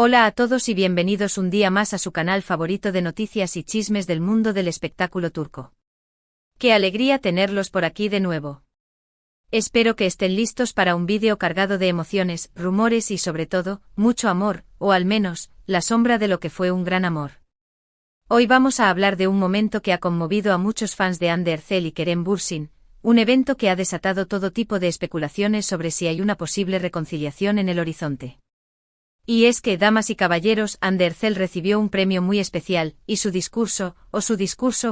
Hola a todos y bienvenidos un día más a su canal favorito de noticias y chismes del mundo del espectáculo turco. ¡Qué alegría tenerlos por aquí de nuevo! Espero que estén listos para un vídeo cargado de emociones, rumores y sobre todo, mucho amor, o al menos, la sombra de lo que fue un gran amor. Hoy vamos a hablar de un momento que ha conmovido a muchos fans de Hande Erçel y Kerem Bürsin, un evento que ha desatado todo tipo de especulaciones sobre si hay una posible reconciliación en el horizonte. Y es que, damas y caballeros, Hande Erçel recibió un premio muy especial, y su discurso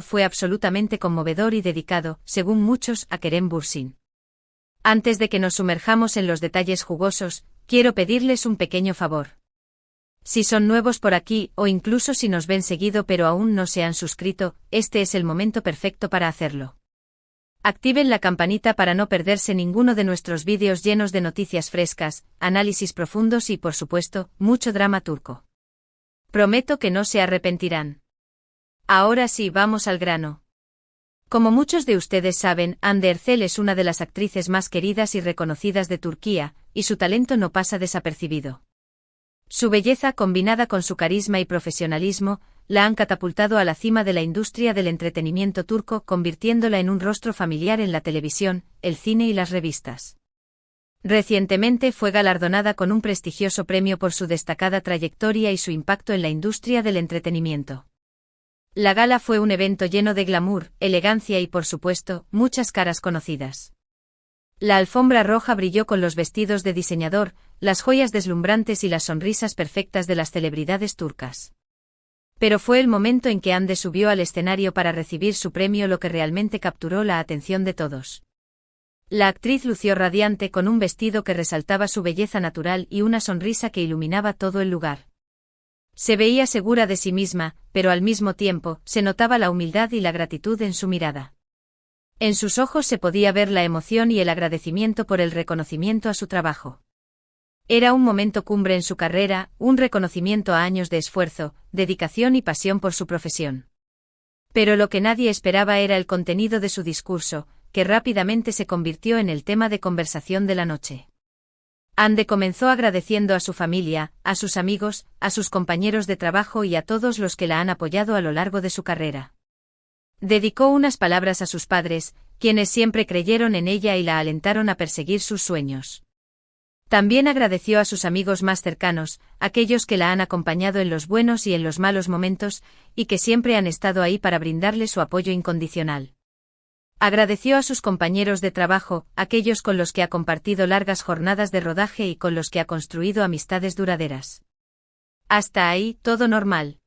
fue absolutamente conmovedor y dedicado, según muchos, a Kerem Bürsin. Antes de que nos sumerjamos en los detalles jugosos, quiero pedirles un pequeño favor. Si son nuevos por aquí, o incluso si nos ven seguido pero aún no se han suscrito, este es el momento perfecto para hacerlo. Activen la campanita para no perderse ninguno de nuestros vídeos llenos de noticias frescas, análisis profundos y, por supuesto, mucho drama turco. Prometo que no se arrepentirán. Ahora sí, vamos al grano. Como muchos de ustedes saben, Hande Erçel es una de las actrices más queridas y reconocidas de Turquía, y su talento no pasa desapercibido. Su belleza, combinada con su carisma y profesionalismo, la han catapultado a la cima de la industria del entretenimiento turco, convirtiéndola en un rostro familiar en la televisión, el cine y las revistas. Recientemente fue galardonada con un prestigioso premio por su destacada trayectoria y su impacto en la industria del entretenimiento. La gala fue un evento lleno de glamour, elegancia y, por supuesto, muchas caras conocidas. La alfombra roja brilló con los vestidos de diseñador, las joyas deslumbrantes y las sonrisas perfectas de las celebridades turcas. Pero fue el momento en que Hande subió al escenario para recibir su premio lo que realmente capturó la atención de todos. La actriz lució radiante con un vestido que resaltaba su belleza natural y una sonrisa que iluminaba todo el lugar. Se veía segura de sí misma, pero al mismo tiempo, se notaba la humildad y la gratitud en su mirada. En sus ojos se podía ver la emoción y el agradecimiento por el reconocimiento a su trabajo. Era un momento cumbre en su carrera, un reconocimiento a años de esfuerzo, dedicación y pasión por su profesión. Pero lo que nadie esperaba era el contenido de su discurso, que rápidamente se convirtió en el tema de conversación de la noche. Hande comenzó agradeciendo a su familia, a sus amigos, a sus compañeros de trabajo y a todos los que la han apoyado a lo largo de su carrera. Dedicó unas palabras a sus padres, quienes siempre creyeron en ella y la alentaron a perseguir sus sueños. También agradeció a sus amigos más cercanos, aquellos que la han acompañado en los buenos y en los malos momentos, y que siempre han estado ahí para brindarle su apoyo incondicional. Agradeció a sus compañeros de trabajo, aquellos con los que ha compartido largas jornadas de rodaje y con los que ha construido amistades duraderas. Hasta ahí, todo normal.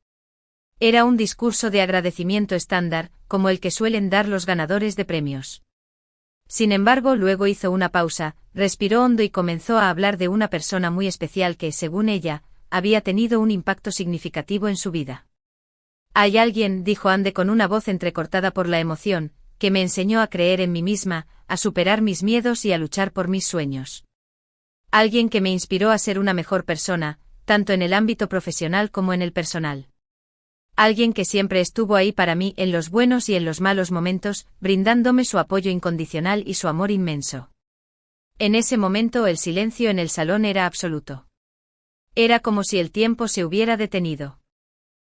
Era un discurso de agradecimiento estándar, como el que suelen dar los ganadores de premios. Sin embargo, luego hizo una pausa, respiró hondo y comenzó a hablar de una persona muy especial que, según ella, había tenido un impacto significativo en su vida. Hay alguien, dijo Hande con una voz entrecortada por la emoción, que me enseñó a creer en mí misma, a superar mis miedos y a luchar por mis sueños. Alguien que me inspiró a ser una mejor persona, tanto en el ámbito profesional como en el personal. Alguien que siempre estuvo ahí para mí en los buenos y en los malos momentos, brindándome su apoyo incondicional y su amor inmenso. En ese momento el silencio en el salón era absoluto. Era como si el tiempo se hubiera detenido.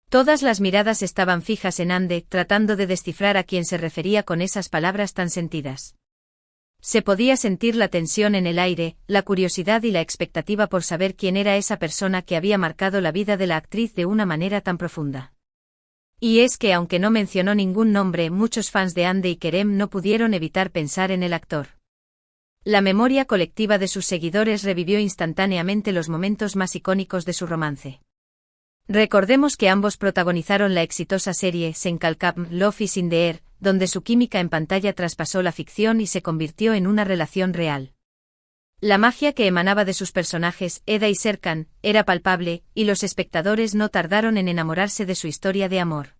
Todas las miradas estaban fijas en Hande, tratando de descifrar a quién se refería con esas palabras tan sentidas. Se podía sentir la tensión en el aire, la curiosidad y la expectativa por saber quién era esa persona que había marcado la vida de la actriz de una manera tan profunda. Y es que aunque no mencionó ningún nombre, muchos fans de Hande y Kerem no pudieron evitar pensar en el actor. La memoria colectiva de sus seguidores revivió instantáneamente los momentos más icónicos de su romance. Recordemos que ambos protagonizaron la exitosa serie Sen Kalkam, Love is in the Air, donde su química en pantalla traspasó la ficción y se convirtió en una relación real. La magia que emanaba de sus personajes, Eda y Serkan, era palpable, y los espectadores no tardaron en enamorarse de su historia de amor.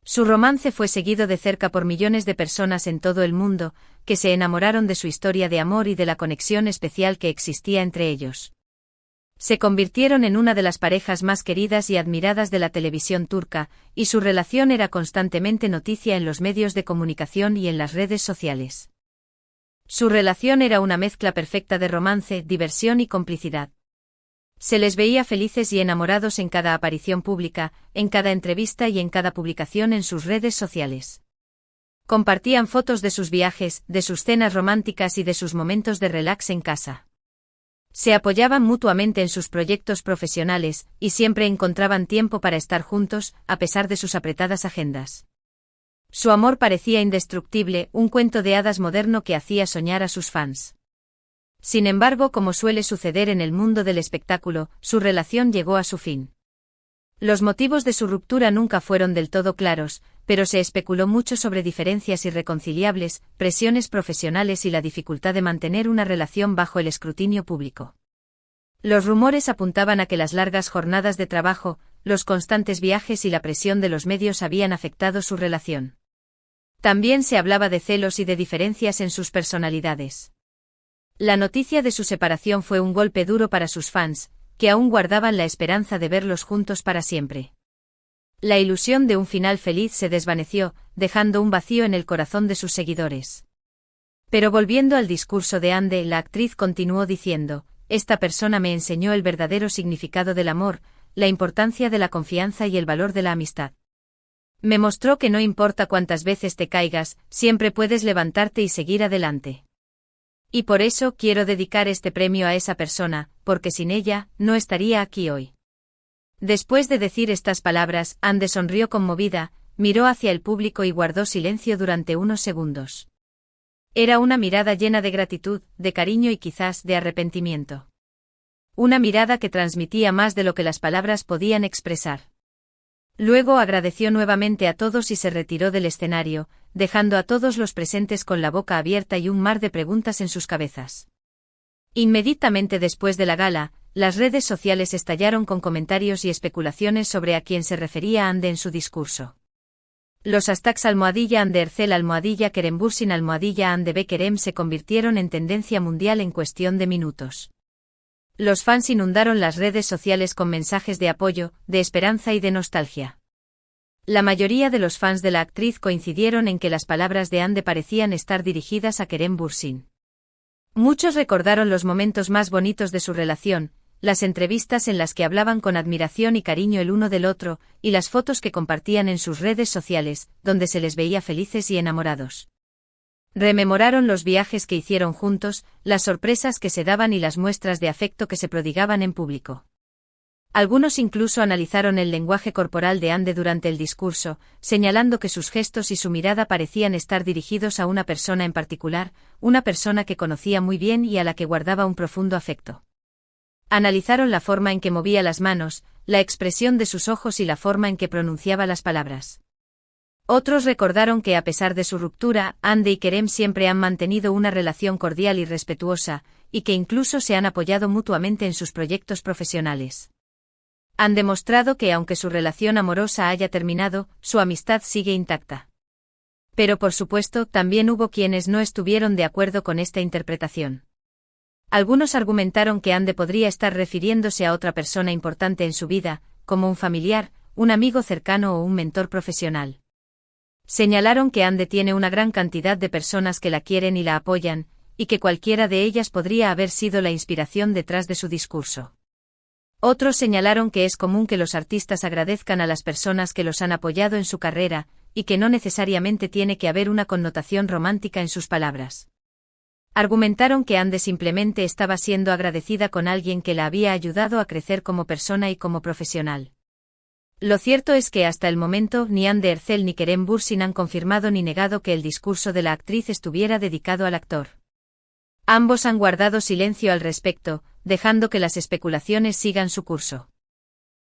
Su romance fue seguido de cerca por millones de personas en todo el mundo, que se enamoraron de su historia de amor y de la conexión especial que existía entre ellos. Se convirtieron en una de las parejas más queridas y admiradas de la televisión turca, y su relación era constantemente noticia en los medios de comunicación y en las redes sociales. Su relación era una mezcla perfecta de romance, diversión y complicidad. Se les veía felices y enamorados en cada aparición pública, en cada entrevista y en cada publicación en sus redes sociales. Compartían fotos de sus viajes, de sus cenas románticas y de sus momentos de relax en casa. Se apoyaban mutuamente en sus proyectos profesionales, y siempre encontraban tiempo para estar juntos, a pesar de sus apretadas agendas. Su amor parecía indestructible, un cuento de hadas moderno que hacía soñar a sus fans. Sin embargo, como suele suceder en el mundo del espectáculo, su relación llegó a su fin. Los motivos de su ruptura nunca fueron del todo claros, pero se especuló mucho sobre diferencias irreconciliables, presiones profesionales y la dificultad de mantener una relación bajo el escrutinio público. Los rumores apuntaban a que las largas jornadas de trabajo, los constantes viajes y la presión de los medios habían afectado su relación. También se hablaba de celos y de diferencias en sus personalidades. La noticia de su separación fue un golpe duro para sus fans, que aún guardaban la esperanza de verlos juntos para siempre. La ilusión de un final feliz se desvaneció, dejando un vacío en el corazón de sus seguidores. Pero volviendo al discurso de Ande, la actriz continuó diciendo: «Esta persona me enseñó el verdadero significado del amor, la importancia de la confianza y el valor de la amistad. Me mostró que no importa cuántas veces te caigas, siempre puedes levantarte y seguir adelante. Y por eso quiero dedicar este premio a esa persona, porque sin ella, no estaría aquí hoy». Después de decir estas palabras, Ande sonrió conmovida, miró hacia el público y guardó silencio durante unos segundos. Era una mirada llena de gratitud, de cariño y quizás de arrepentimiento. Una mirada que transmitía más de lo que las palabras podían expresar. Luego agradeció nuevamente a todos y se retiró del escenario, dejando a todos los presentes con la boca abierta y un mar de preguntas en sus cabezas. Inmediatamente después de la gala, las redes sociales estallaron con comentarios y especulaciones sobre a quién se refería Ande en su discurso. Los hashtags ¡Ande Ercel ¡Kerem Bürsin ¡Ande B Kerem se convirtieron en tendencia mundial en cuestión de minutos. Los fans inundaron las redes sociales con mensajes de apoyo, de esperanza y de nostalgia. La mayoría de los fans de la actriz coincidieron en que las palabras de Ande parecían estar dirigidas a Kerem Bürsin. Muchos recordaron los momentos más bonitos de su relación, las entrevistas en las que hablaban con admiración y cariño el uno del otro, y las fotos que compartían en sus redes sociales, donde se les veía felices y enamorados. Rememoraron los viajes que hicieron juntos, las sorpresas que se daban y las muestras de afecto que se prodigaban en público. Algunos incluso analizaron el lenguaje corporal de Ande durante el discurso, señalando que sus gestos y su mirada parecían estar dirigidos a una persona en particular, una persona que conocía muy bien y a la que guardaba un profundo afecto. Analizaron la forma en que movía las manos, la expresión de sus ojos y la forma en que pronunciaba las palabras. Otros recordaron que a pesar de su ruptura, Ande y Kerem siempre han mantenido una relación cordial y respetuosa, y que incluso se han apoyado mutuamente en sus proyectos profesionales. Han demostrado que aunque su relación amorosa haya terminado, su amistad sigue intacta. Pero por supuesto, también hubo quienes no estuvieron de acuerdo con esta interpretación. Algunos argumentaron que Ande podría estar refiriéndose a otra persona importante en su vida, como un familiar, un amigo cercano o un mentor profesional. Señalaron que Ande tiene una gran cantidad de personas que la quieren y la apoyan, y que cualquiera de ellas podría haber sido la inspiración detrás de su discurso. Otros señalaron que es común que los artistas agradezcan a las personas que los han apoyado en su carrera, y que no necesariamente tiene que haber una connotación romántica en sus palabras. Argumentaron que Ande simplemente estaba siendo agradecida con alguien que la había ayudado a crecer como persona y como profesional. Lo cierto es que hasta el momento ni Ande Ercel ni Kerem Bürsin han confirmado ni negado que el discurso de la actriz estuviera dedicado al actor. Ambos han guardado silencio al respecto, dejando que las especulaciones sigan su curso.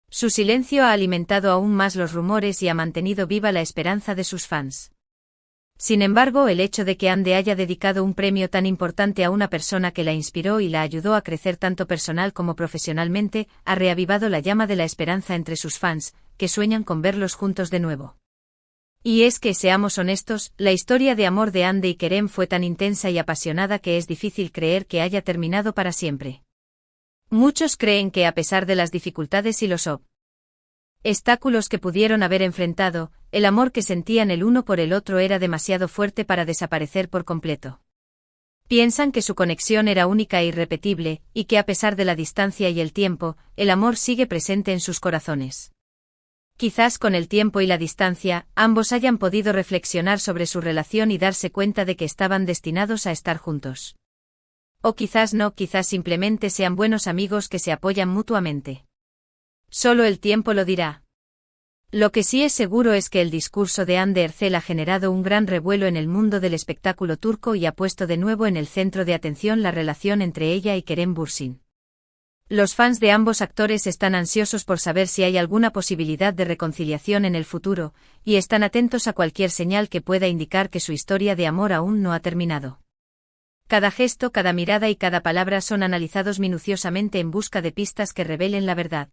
Su silencio ha alimentado aún más los rumores y ha mantenido viva la esperanza de sus fans. Sin embargo, el hecho de que Ande haya dedicado un premio tan importante a una persona que la inspiró y la ayudó a crecer tanto personal como profesionalmente, ha reavivado la llama de la esperanza entre sus fans, que sueñan con verlos juntos de nuevo. Y es que, seamos honestos, la historia de amor de Ande y Kerem fue tan intensa y apasionada que es difícil creer que haya terminado para siempre. Muchos creen que a pesar de las dificultades y los obstáculos que pudieron haber enfrentado, el amor que sentían el uno por el otro era demasiado fuerte para desaparecer por completo. Piensan que su conexión era única e irrepetible, y que a pesar de la distancia y el tiempo, el amor sigue presente en sus corazones. Quizás con el tiempo y la distancia, ambos hayan podido reflexionar sobre su relación y darse cuenta de que estaban destinados a estar juntos. O quizás no, quizás simplemente sean buenos amigos que se apoyan mutuamente. Solo el tiempo lo dirá. Lo que sí es seguro es que el discurso de Hande Erçel ha generado un gran revuelo en el mundo del espectáculo turco y ha puesto de nuevo en el centro de atención la relación entre ella y Kerem Bürsin. Los fans de ambos actores están ansiosos por saber si hay alguna posibilidad de reconciliación en el futuro, y están atentos a cualquier señal que pueda indicar que su historia de amor aún no ha terminado. Cada gesto, cada mirada y cada palabra son analizados minuciosamente en busca de pistas que revelen la verdad.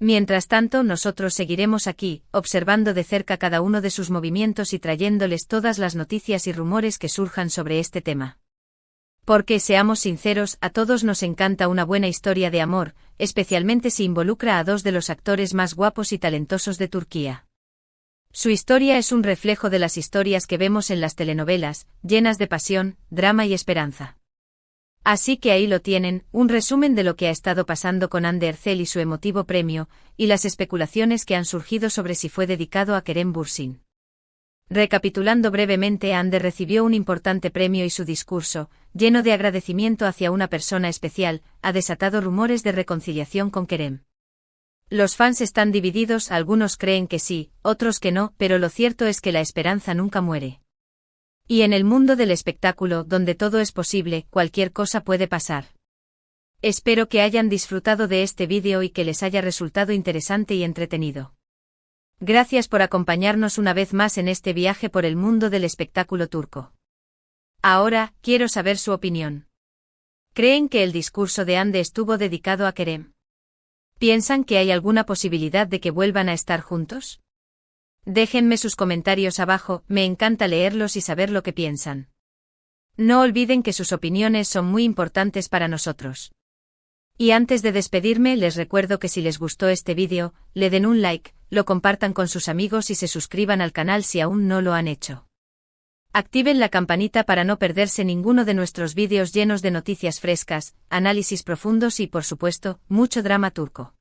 Mientras tanto, nosotros seguiremos aquí, observando de cerca cada uno de sus movimientos y trayéndoles todas las noticias y rumores que surjan sobre este tema. Porque, seamos sinceros, a todos nos encanta una buena historia de amor, especialmente si involucra a dos de los actores más guapos y talentosos de Turquía. Su historia es un reflejo de las historias que vemos en las telenovelas, llenas de pasión, drama y esperanza. Así que ahí lo tienen, un resumen de lo que ha estado pasando con Hande Erçel y su emotivo premio, y las especulaciones que han surgido sobre si fue dedicado a Kerem Bürsin. Recapitulando brevemente, Hande recibió un importante premio y su discurso, lleno de agradecimiento hacia una persona especial, ha desatado rumores de reconciliación con Kerem. Los fans están divididos, algunos creen que sí, otros que no, pero lo cierto es que la esperanza nunca muere. Y en el mundo del espectáculo, donde todo es posible, cualquier cosa puede pasar. Espero que hayan disfrutado de este vídeo y que les haya resultado interesante y entretenido. Gracias por acompañarnos una vez más en este viaje por el mundo del espectáculo turco. Ahora, quiero saber su opinión. ¿Creen que el discurso de Hande estuvo dedicado a Kerem? ¿Piensan que hay alguna posibilidad de que vuelvan a estar juntos? Déjenme sus comentarios abajo, me encanta leerlos y saber lo que piensan. No olviden que sus opiniones son muy importantes para nosotros. Y antes de despedirme, les recuerdo que si les gustó este vídeo, le den un like, lo compartan con sus amigos y se suscriban al canal si aún no lo han hecho. Activen la campanita para no perderse ninguno de nuestros vídeos llenos de noticias frescas, análisis profundos y, por supuesto, mucho drama turco.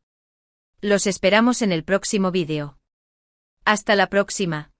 Los esperamos en el próximo vídeo. Hasta la próxima.